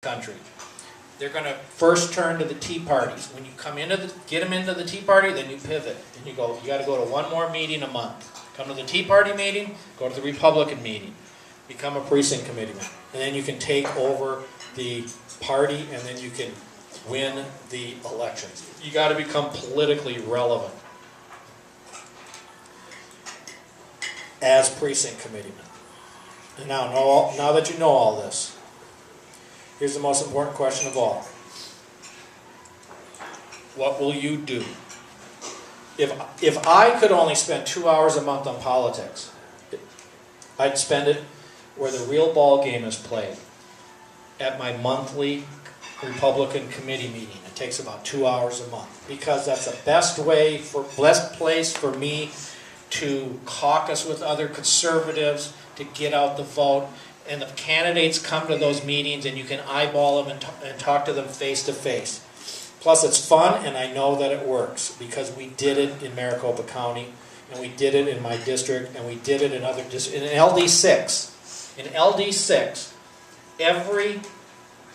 country. They're going to first turn to the Tea Parties. When you come into get them into the Tea Party, then you pivot. And you go, you got to go to one more meeting a month. Come to the Tea Party meeting, go to the Republican meeting. Become a precinct committeeman. And then you can take over the party, and then you can win the elections. You got to become politically relevant as precinct committeeman. And now that you know all this, here's the most important question of all. What will you do? If I could only spend 2 hours a month on politics, I'd spend it where the real ball game is played, at my monthly Republican committee meeting. It takes about 2 hours a month, because that's the best place for me to caucus with other conservatives, to get out the vote. And the candidates come to those meetings, and you can eyeball them and talk to them face to face. Plus, it's fun, and I know that it works, because we did it in Maricopa County, and we did it in my district, and we did it in other districts. In LD6, every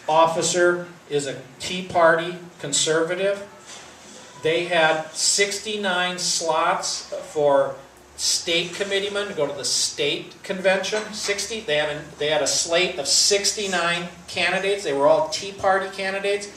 officer is a Tea Party conservative. They had 69 slots for state committeemen to go to the state convention. They had a slate of 69 candidates. They were all Tea Party candidates,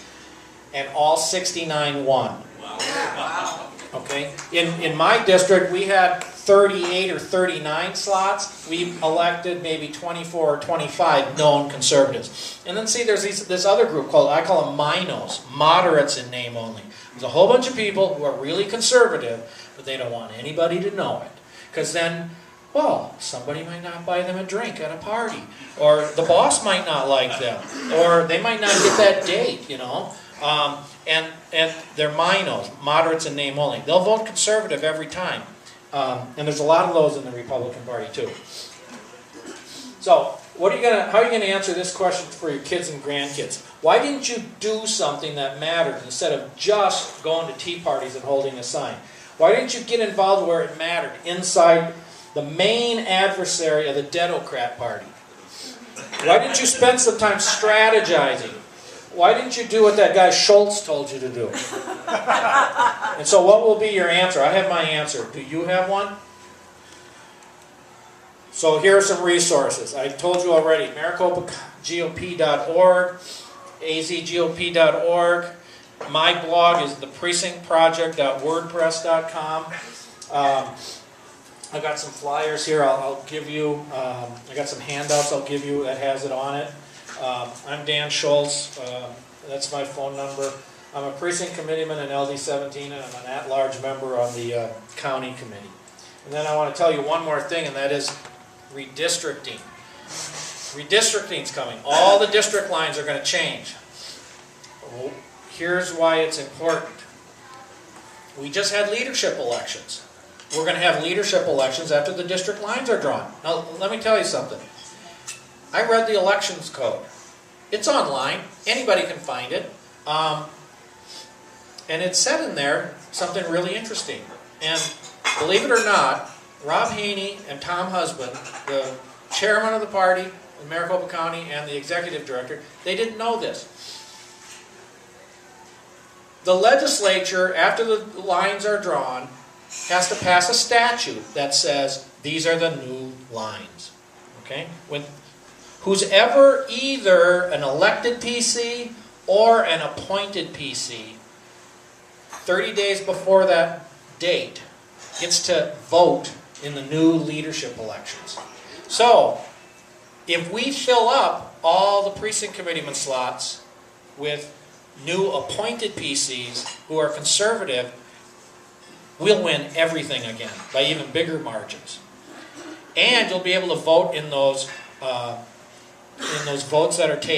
and all 69 won. Wow. Okay. In my district, we had 38 or 39 slots. We elected maybe 24 or 25 known conservatives. And then see, there's this other group I call them MINOs, moderates in name only. There's a whole bunch of people who are really conservative, but they don't want anybody to know it. Because then, well, somebody might not buy them a drink at a party, or the boss might not like them, or they might not get that date, you know. And they're MINOs, moderates in name only. They'll vote conservative every time. And there's a lot of those in the Republican Party too. So, how are you gonna answer this question for your kids and grandkids? Why didn't you do something that mattered instead of just going to tea parties and holding a sign? Why didn't you get involved where it mattered, inside the main adversary of the Democrat Party? Why didn't you spend some time strategizing? Why didn't you do what that guy Schultz told you to do? And so what will be your answer? I have my answer. Do you have one? So here are some resources. I told you already, MaricopaGOP.org, AZGOP.org. My blog is theprecinctproject.wordpress.com. I've got some flyers here I'll give you. I got some handouts I'll give you that has it on it. I'm Dan Schultz. That's my phone number. I'm a precinct committeeman in LD17, and I'm an at-large member on the county committee. And then I want to tell you one more thing, and that is redistricting. Redistricting's coming. All the district lines are going to change. Well, here's why it's important. We just had leadership elections. We're going to have leadership elections after the district lines are drawn. Now, let me tell you something. I read the elections code. It's online. Anybody can find it. And it said in there something really interesting. And believe it or not, Rob Haney and Tom Husband, the chairman of the party in Maricopa County and the executive director, they didn't know this. The legislature, after the lines are drawn, has to pass a statute that says these are the new lines. Okay? Who's ever either an elected PC or an appointed PC, 30 days before that date, gets to vote in the new leadership elections. So, if we fill up all the precinct committeeman slots with new appointed PCs who are conservative, we'll win everything again by even bigger margins. And you'll be able to vote in those votes that are taken